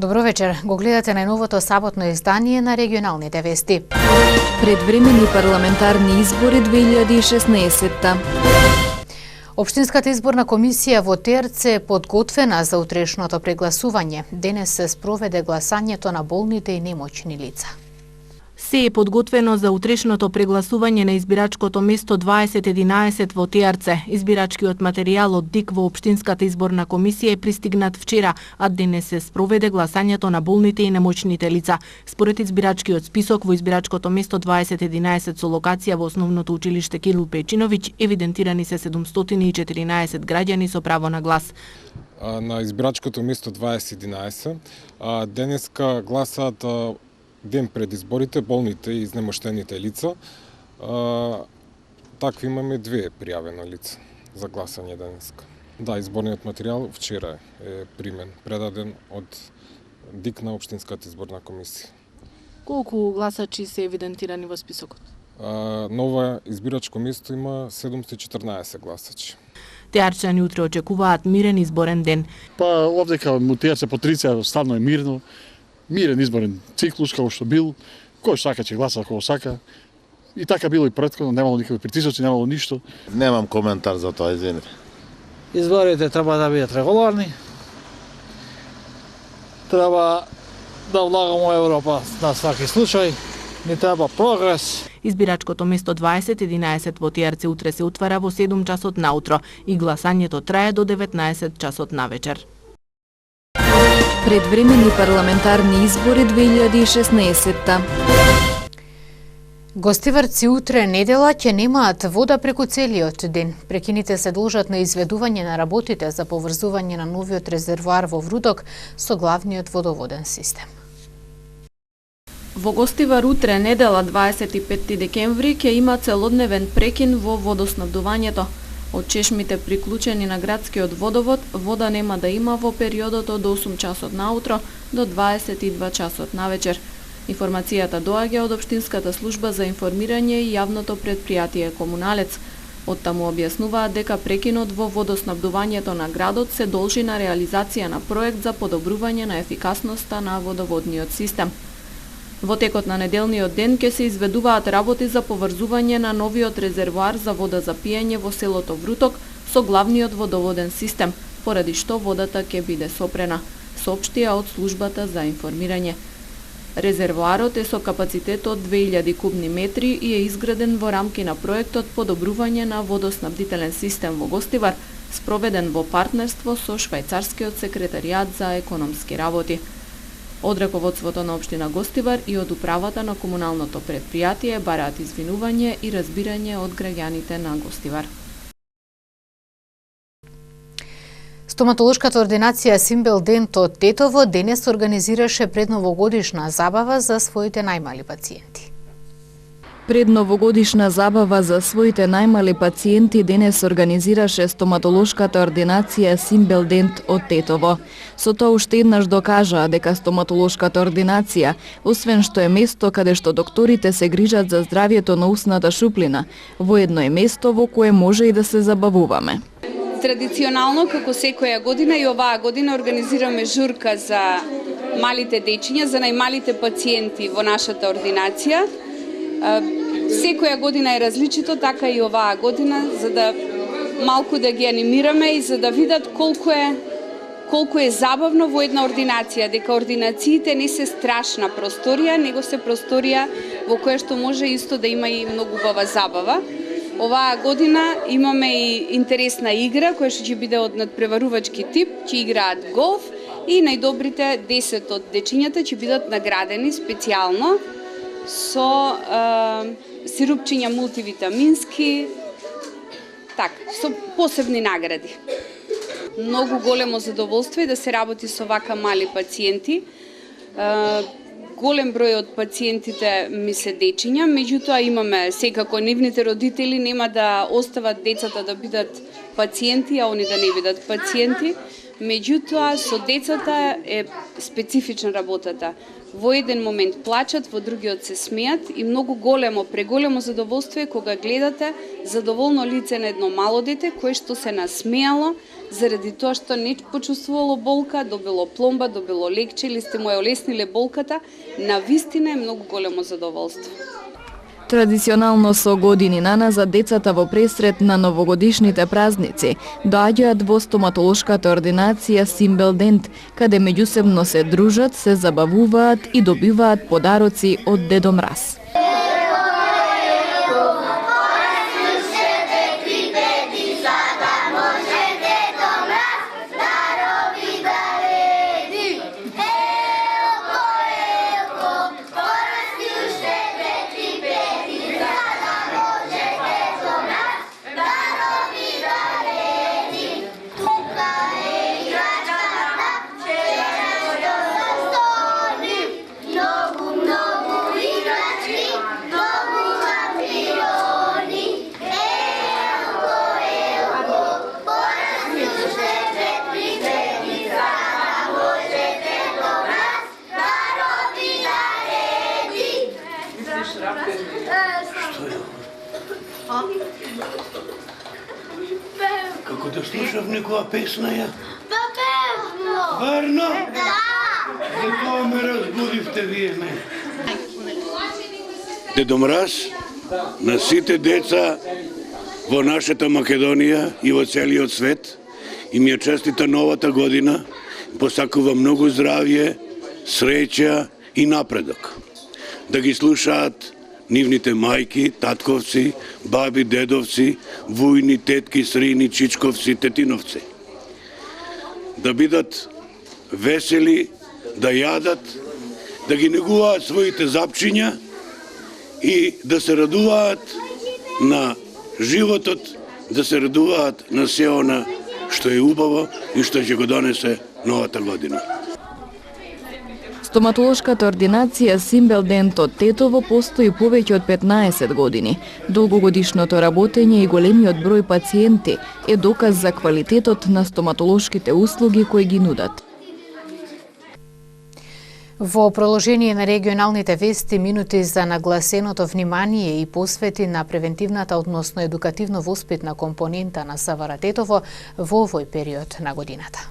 Добро вечер. Го гледате најновото саботно издание на регионалните вести. Предвремени парламентарни избори 2016. Општинската изборна комисија во Терце е подготвена за утрешното прегласување. Денес се спроведе гласањето на болните и немоćни лица. Се е подготвено за утрешното прегласување на избирачкото место 2011 во Теарце. Избирачкиот материјал од ДИК во Општинската изборна комисија е пристигнат вчера, а денес се спроведе гласањето на болните и немоćните лица. Според избирачкиот список во избирачкото место 2011 со локација во основното училиште Кирил Печиновиќ евидентирани се 714 граѓани со право на глас. На избирачкото место 2011 денеска гласаат ден пред изборите болните и изнемоштените лица. Такви имаме 2 пријавено лица за гласање денеска. Да, изборниот материјал вчера е примен, предаден од ДИК на Општинската изборна комисија. Колку гласачи се евидентирани во списокот? Нова избирачко место има 714 гласачи. Теарчани утре очекуваат мирен изборен ден. Па овдека му Теарце по Трица ставно е мирно. Мирен изборен циклус како што бил, кој сака ќе гласа како сака. И така било и претходно, немало никакви притисоци, немало ништо. Немам коментар за тоа, извинете. Изборите треба да бидат регуларни. Треба да влагаме во Европа на сваки случај. Ни треба прогрес. Избирачкото место 2011 во Теарце утре се отвара во 7 часот наутро и гласањето трае до 19 часот навечер. Предвремени парламентарни избори 2016. Гостиварци утре недела ќе немаат вода преку целиот ден. Прекините се должат на изведување на работите за поврзување на новиот резервоар во Врудок со главниот водоводен систем. Во Гостивар утре недела 25 декември ќе има целодневен прекин во водоснабдувањето. Од чешмите приклучени на градскиот водовод, вода нема да има во периодот од 8 часот наутро до 22 часот навечер. Информацијата доаѓа од Општинската служба за информирање и јавното претпријатие Комуналец. Оттаму објаснуваат дека прекинот во водоснабдувањето на градот се должи на реализација на проект за подобрување на ефикасноста на водоводниот систем. Во текот на неделниот ден ќе се изведуваат работи за поврзување на новиот резервоар за вода за пиење во селото Вруток со главниот водоводен систем, поради што водата ќе биде сопрена, соопштија од службата за информирање. Резервоарот е со капацитет од 2000 кубни метри и е изграден во рамки на проектот Подобрување на водоснабдителен систем во Гостивар, спроведен во партнерство со Швајцарскиот секретаријат за економски работи. Од раководството на општина Гостивар и од управата на комуналното претпријатие бараат извинување и разбирање од граѓаните на Гостивар. Стоматолошката ординација Симбел Дент од Тетово денес организираше предновогодишна забава за своите најмали пациенти. Предновогодишна забава за своите најмали пациенти денес организираше стоматолошката ординација Симбел Дент од Тетово. Со тоа уште еднаш докажаа дека стоматолошката ординација, освен што е место каде што докторите се грижат за здравјето на устната шуплина, воедно е место во кое може и да се забавуваме. Традиционално, како секоја година и оваа година организираме журка за малите дечиња, за најмалите пациенти во нашата ординација. Секоја година е различито, така и оваа година, за да малку да ги анимираме и за да видат колку е забавно во една ординација, дека ординациите не се страшна просторија, него се просторија во која што може исто да има и многу убава забава. Оваа година имаме и интересна игра која што ќе биде од надпреварувачки тип, ќе играат голф и најдобрите 10 од дечињата ќе бидат наградени специјално со сирупчиња мултивитамински, со посебни награди. Многу големо задоволство е да се работи со вака мали пациенти. Голем број од пациентите ми се дечиња, меѓутоа имаме секако нивните родители нема да остават децата да бидат пациенти, а они да не бидат пациенти. Меѓутоа со децата е специфична работата. Во еден момент плачат, во другиот се смеат и многу преголемо задоволство е кога гледате задоволно лице на едно мало дете кое што се насмеало заради тоа што не почувствувало болка, добило пломба, добило лекче или сте му ја олесниле болката, навистина е многу големо задоволство. Традиционално со години наназад децата во пресрет на новогодишните празници доаѓаат во стоматолошката ординација Симбелдент, каде меѓусебно се дружат, се забавуваат и добиваат подароци од Дедо Мраз. Како да слушав некоја песна ја? Варно? Да! За тоа ме разбудивте вие ме. Дедо Мраз на сите деца во нашата Македонија и во целиот свет им ја честита новата година, посакува многу здравје, среќа и напредок. Да ги слушаат нивните мајки, татковци, баби, дедовци, вујни, тетки, срини, чичковци, тетиновци. Да бидат весели, да јадат, да ги негуваат своите запчиња и да се радуваат на животот, да се радуваат на се она што е убаво и што ќе го донесе новата година. Стоматолошката ординација Симбелдент од Тетово постои повеќе од 15 години. Долгогодишното работење и големиот број пациенти е доказ за квалитетот на стоматолошките услуги кои ги нудат. Во продолжение на регионалните вести, минути за нагласеното внимание и посвети на превентивната, односно едукативно-воспитна компонента на СВР Тетово во овој период на годината.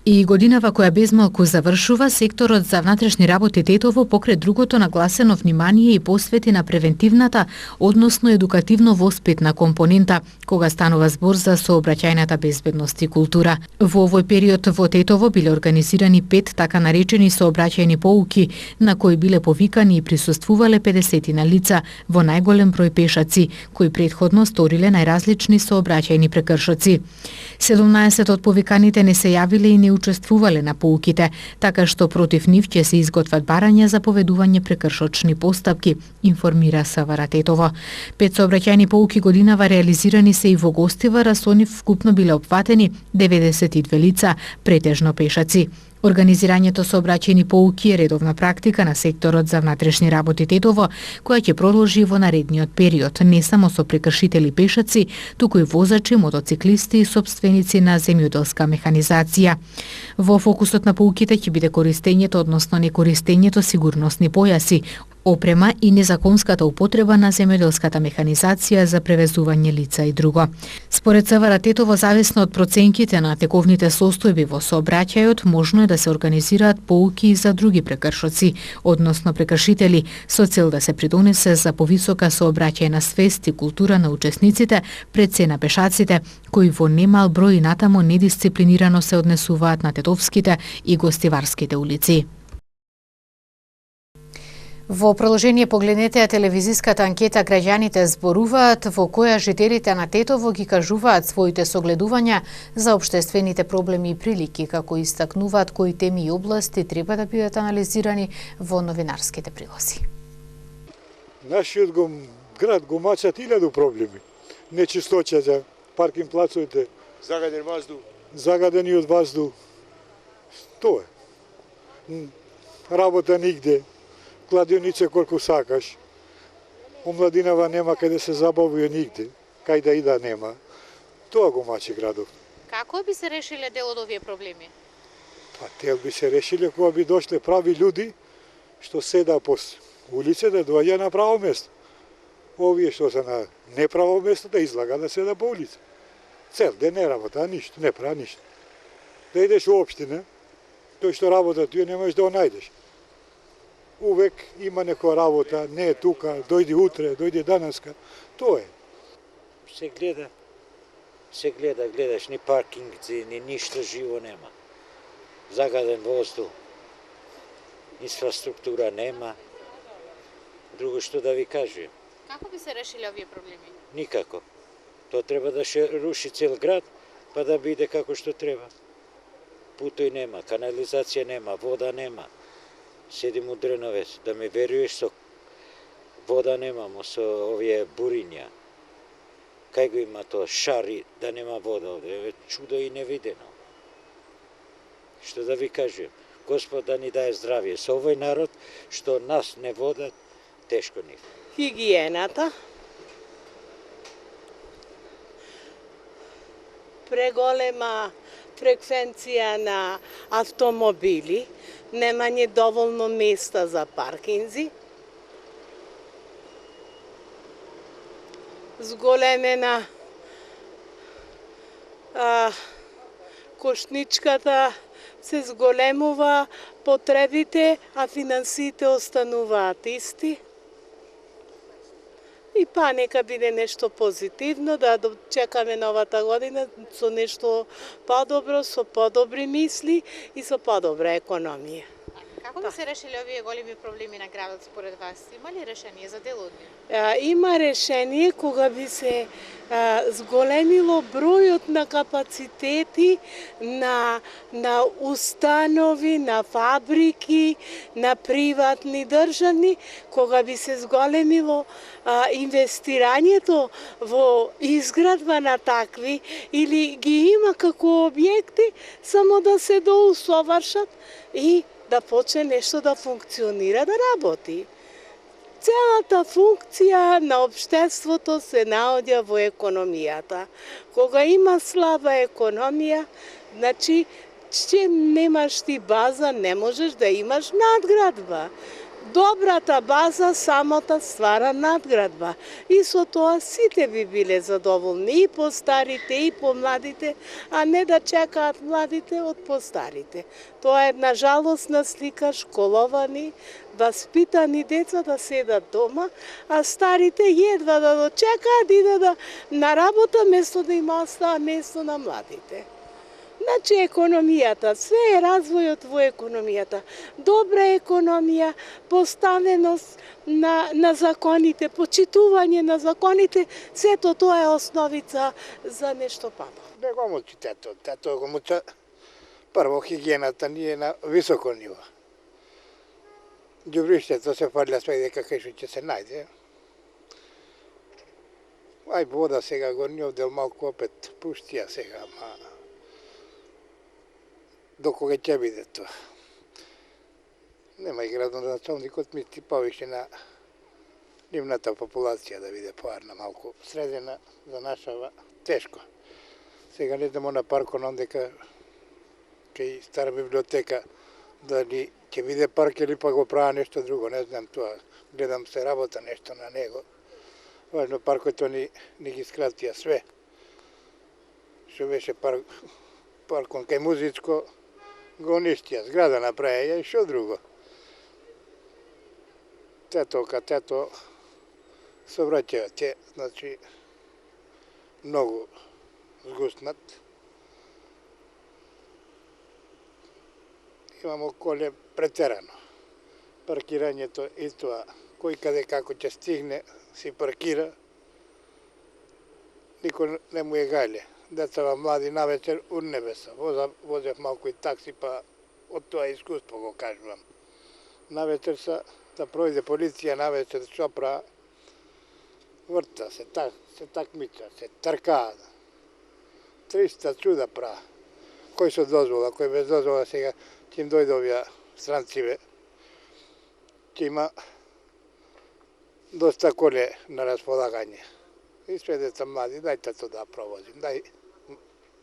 И годинава која безмалку завршува, секторот за внатрешни работи Тетово покрај другото нагласено внимание и посвети на превентивната, односно едукативно-воспитна компонента, кога станува збор за сообраќајната безбедност и култура. Во овој период во Тетово биле организирани 5 така наречени сообраќајни поуки, на кои биле повикани и присуствувале 50 на лица, во најголем број пешаци, кои претходно сториле најразлични сообраќајни прекршоци. 17 од повиканите не се јавиле и не учествувале на поуките, така што против нив ќе се изготват барања за поведување прекршочни постапки, информира СВР Тетово. 5 сообраќајни поуки годинава реализирани се и во Гостивар, со нив вкупно биле опфатени 92 лица, претежно пешаци. Организирањето сообраќајни поуки е редовна практика на секторот за внатрешни работи Тетово, која ќе продолжи во наредниот период, не само со прекршители пешаци, туку и возачи, мотоциклисти и сопственици на земјоделска механизација. Во фокусот на поуките ќе биде користењето, односно некористењето сигурносни појаси, опрема и незаконската употреба на земјоделската механизација за превезување лица и друго. Според СВР Тетово, зависно од проценките на тековните состојби во сообраќајот, можно е да се организираат поуки и за други прекршоци, односно прекршители, со цел да се придонесе за повисока сообраќајна свест и култура на учесниците пред се на пешаците, кои во немал број натаму недисциплинирано се однесуваат на тетовските и гостиварските улици. Во продолжение погледнете ја телевизиската анкета "Граѓаните зборуваат", во која жителите на Тетово ги кажуваат своите согледувања за општествените проблеми и прилики, како истакнуваат кои теми и области треба да бидат анализирани во новинарските прилози. Нашиот град го мачат 1000 проблеми. Нечистоća за паркинг плацовите, загадениот воздух. Тоа е. Работа нигде. Кладионица колку сакаш. Омладинава нема каде се забавува нигде. Кај да и да нема. Тоа го мачи градот. Како би се решиле дел од овие проблеми? Па дел би се решиле кога би дошле прави луѓе што седа по улице да доаѓа на право место. Овие што се на неправо место да излага да седа по улица. Цел ден не работа, ништо, не прави ништо. Да идеш у општина, тој што работа ти не можеш да го најдеш. Увек има некоја работа, не е тука, дојди утре, дојди данаска. Тоа е. Се гледа, гледаш, ни паркингци, ни ништо живо нема. Загаден воздух, инфраструктура нема. Друго што да ви кажем? Како би се решили овие проблеми? Никако. Тоа треба да се руши цел град, па да биде како што треба. Путој нема, канализација нема, вода нема. Седим у Дрновец, да ми веруеш, со вода немамо, со овие буриња. Кај го има тоа шари, да нема вода овде, чудо и невидено. Што да ви кажем? Господ да ни дае здравје. Со овој народ, што нас не водат, тешко ни. Хигиената, преголема фреквенција на автомобили, немање доволно места за паркинзи, зголемена кошничката се зголемува потребите, а финансиите остануваат исти. И па нека биде нешто позитивно, да чекаме новата година со нешто подобро, со подобри мисли и со подобра економија. Како би се решили овие големи проблеми на градот според вас? Има ли решение за дел од нив? Има решение кога би се зголемило бројот на капацитети на установи, на фабрики, на приватни државни, кога би се зголемило инвестирањето во изградба на такви или ги има како објекти, само да се доусовршат и да почне нешто да функционира, да работи. Целата функција на општеството се наоѓа во економијата. Кога има слаба економија, значи, че немаш ти база, не можеш да имаш надградба. Добрата база самата ствара надградба. И со тоа сите би биле задоволни, и постарите, и помладите, а не да чекаат младите од постарите. Тоа е една жалосна слика, школовани, васпитани деца да седат дома, а старите едва да дочекаат и да на работа, место да има остава место на младите. Значи економијата, све е развојот во економијата. Добра економија, поставеност на законите, почитување на законите, сето тоа е основица за нешто падо. Не го мучи тето го муча. Прво, хигиената ни е на високо ниво. Ѓубриштето се фарля све дека кај што ќе се најде. Ај вода сега горни овдел малку опет пуштија сега, ма до кога ќе биде тоа. Нема и градоначалникот мисли повише на нивната популација да биде поарна малку средена за нашава тешко. Сега не знамо на паркон ондека кај стара библиотека дали ќе биде парк или па го правя нешто друго, не знам тоа. Гледам се работа нешто на него. Важно паркото ни ги скратија све. Што беше паркон кај Музичко, го уништија, зграда направија и што друго. Тето совраќајот, значи, многу згуснат. Имамо коле претерано. Паркирањето и тоа, кој каде како ќе стигне, си паркира, никој не му е гајле. Децава млади навечер урнебеса. Возев малку и такси, па од тоа искуство го кажувам. Навечер да пројде полиција, навечер што прави, врта се такмича, се тркаат. 300 чуда прави. Кој со дозвола, кој без дозвола, сега ќе им дојде овие странциве. Ќе има доста коле на располагање. И све деца млади, дајте тоа да провозим,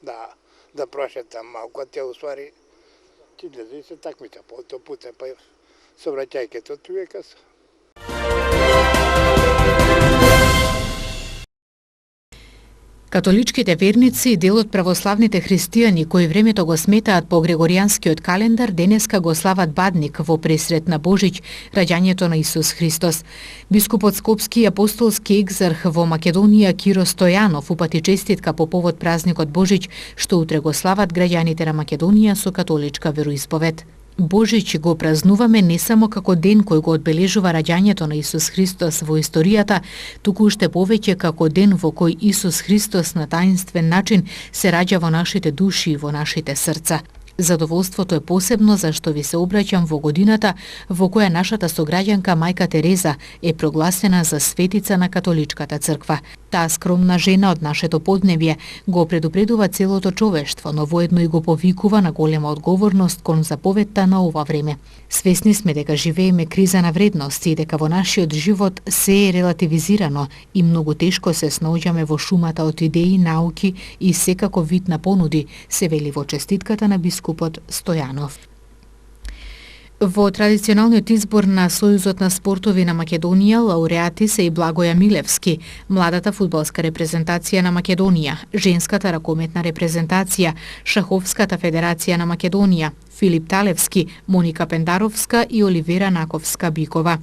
да прошетам малку, а те уствари ќе излезе и се такмича по автопутен, па совраќајките од човека се. Католичките верници и дел од православните христијани кои времето го сметаат по Грегоријанскиот календар денеска го слават Бадник во пресрет на Божич, раѓањето на Исус Христос. Бискупот Скопски и апостолски екзарх во Македонија Киро Стојанов упати честитка по повод празникот Божич, што утре го слават граѓаните на Македонија со католичка вероисповед. Божич го празнуваме не само како ден кој го одбележува раѓањето на Исус Христос во историјата, туку уште повеќе како ден во кој Исус Христос на таинствен начин се раѓа во нашите души и во нашите срца. Задоволството е посебно зашто ви се обраќам во годината во која нашата сограѓанка мајка Тереза е прогласена за светица на католичката црква. Таа скромна жена од нашето поднебје го предупредува целото човештво, но воедно и го повикува на голема одговорност кон заповедта на ова време. Свесни сме дека живееме криза на вредности и дека во нашиот живот се е релативизирано и многу тешко се снаоѓаме во шумата од идеи, науки и секако вид на понуди, се вели во честитката на бискупот Стојанов. Во традиционалниот избор на Сојузот на спортови на Македонија, лауреати се и Благоја Милевски, младата фудбалска репрезентација на Македонија, женската ракометна репрезентација, Шаховската федерација на Македонија, Филип Талевски, Моника Пендаровска и Оливера Наковска-Бикова.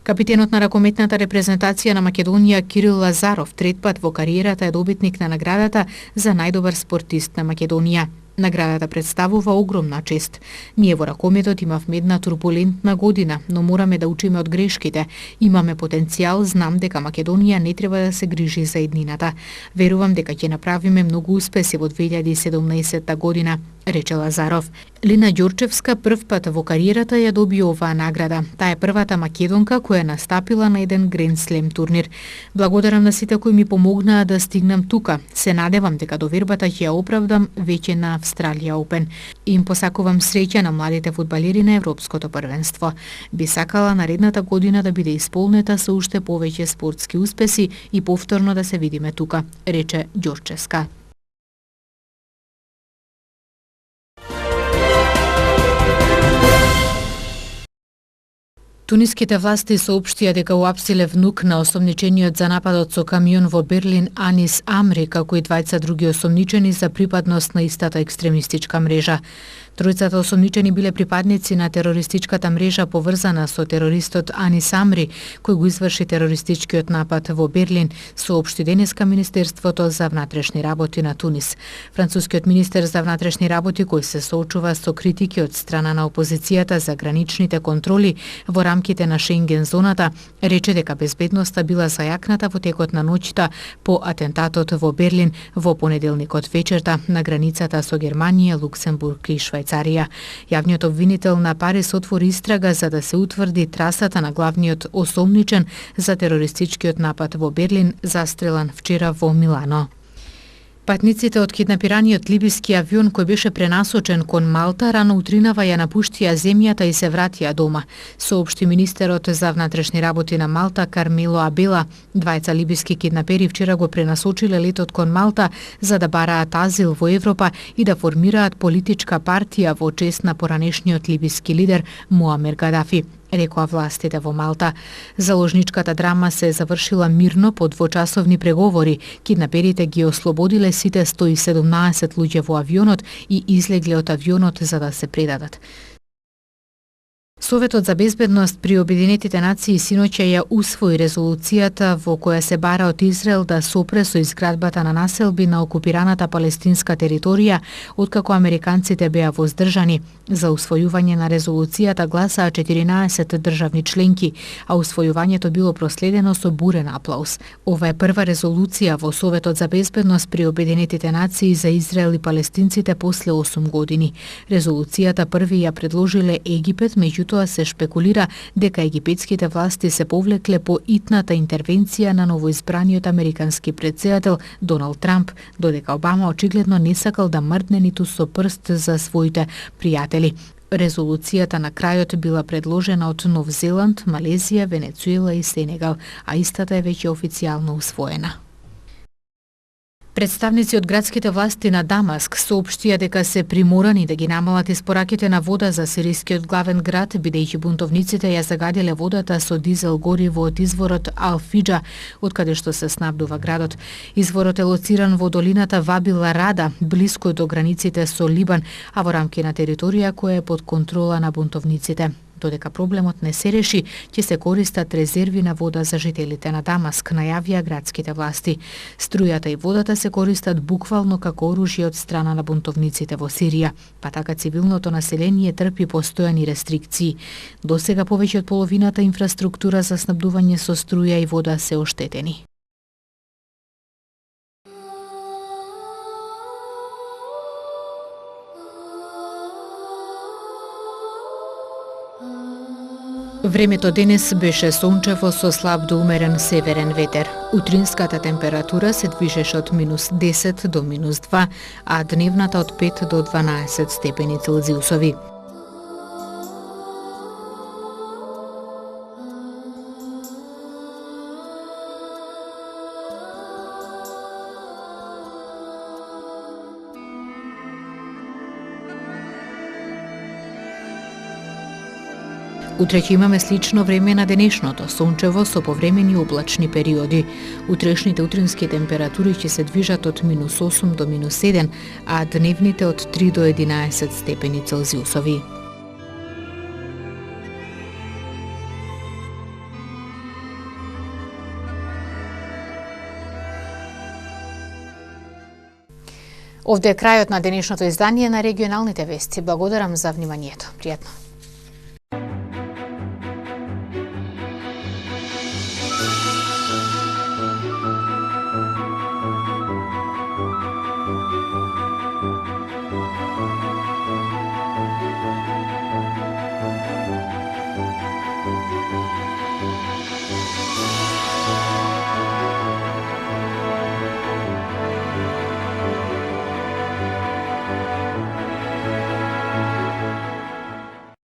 Капитенот на ракометната репрезентација на Македонија Кирил Лазаров третпат во кариерата е добитник на наградата за најдобар спортист на Македонија. Наградата представува огромна чест. Ние во ракометот имавме една турбулентна година, но мораме да учиме од грешките. Имаме потенцијал, знам дека Македонија не треба да се грижи за еднината. Верувам дека ќе направиме многу успеси во 2017 година, рече Лазаров. Лина Ѓорчевска првпат во кариерата ја доби оваа награда. Таа е првата македонка која настапила на еден Гранд Слем турнир. Благодарам на сите кои ми помогнаа да стигнам тука. Се надевам дека довербата ќе ја оправдам веќе на Австралија Опен. Им посакувам среќа на младите фудбалери на Европското првенство. Би сакала наредната година да биде исполнета со уште повеќе спортски успеси и повторно да се видиме тука, рече Ѓорчевска. Туниските власти соопштија дека уапсиле внук на осомничениот за нападот со камион во Берлин Анис Амри, како и двајца други осомничени за припадност на истата екстремистичка мрежа. Тројцата осомничени биле припадници на терористичката мрежа поврзана со терористот Анис Амри, кој го изврши терористичкиот напад во Берлин, соопшти денеска Министерството за внатрешни работи на Тунис. Францускиот министер за внатрешни работи, кој се соочува со критики од страна на опозицијата за граничните контроли во рамките на Шенген зоната, рече дека безбедноста била зајакната во текот на ноќта по атентатот во Берлин во понеделникот вечерта на границата со Германија, Луксембург и Швајцарија. Јавниот обвинител на Париз отвори истрага за да се утврди трасата на главниот осомничен за терористичкиот напад во Берлин, застрелан вчера во Милано. Патниците од киднапираниот либиски авион кој беше пренасочен кон Малта рано утринава ја напуштија земјата и се вратија дома, соопшти министерот за внатрешни работи на Малта Кармело Абела. Двајца либиски киднапери вчера го пренасочиле летот кон Малта за да бараат азил во Европа и да формираат политичка партија во чест на поранешниот либиски лидер Муамер Гадафи, рекоа властите во Малта. Заложничката драма се завршила мирно по двочасовни преговори. Киднаперите ги ослободиле сите 117 луѓе во авионот и излегле од авионот за да се предадат. Советот за безбедност при Обединетите нации синоќа ја усвои резолуцијата во која се бара од Израел да сопре со изградбата на населби на окупираната палестинска територија, откако американците беа воздржани. За усвојување на резолуцијата гласаа 14 државни членки, а усвојувањето било проследено со бурен аплауз. Ова е прва резолуција во Советот за безбедност при Обединетите нации за Израел и палестинците после 8 години. Резолуцијата први ја предложиле Египет, меѓутоа се шпекулира дека египетските власти се повлекле по итната интервенција на новоизбраниот американски претседател Доналд Трамп, додека Обама очигледно не сакал да мрдне ниту со прст за своите пријатели. Резолуцијата на крајот била предложена од Нов Зеланд, Малезија, Венецуела и Сенегал, а истата е веќе официјално усвоена. Представници од градските власти на Дамаск соопштија дека се приморани да ги намалат испораките на вода за сирискиот главен град, бидејќи бунтовниците ја загадиле водата со дизел гориво од изворот Ал-Фиджа, од каде што се снабдува градот. Изворот е лоциран во долината Вабила Рада, блиско до границите со Либан, а во рамки на територија која е под контрола на бунтовниците. Додека проблемот не се реши, ќе се користат резерви на вода за жителите на Дамаск, најавија градските власти. Струјата и водата се користат буквално како оружје од страна на бунтовниците во Сирија, па така цивилното население трпи постојани рестрикции. Досега повеќе од половината инфраструктура за снабдување со струја и вода се оштетени. Времето денес беше сончево со слаб до умерен северен ветер. Утринската температура се движеше од -10 до -2, а дневната од 5 до 12 степени Целзиусови. Утре ќе имаме слично време на денешното, сончево со повремени облачни периоди. Утрешните утрински температури ќе се движат од -8 до -7, а дневните од 3 до 11 степени Целзиусови. Овде е крајот на денешното издание на регионалните вести. Благодарам за вниманието. Пријатно.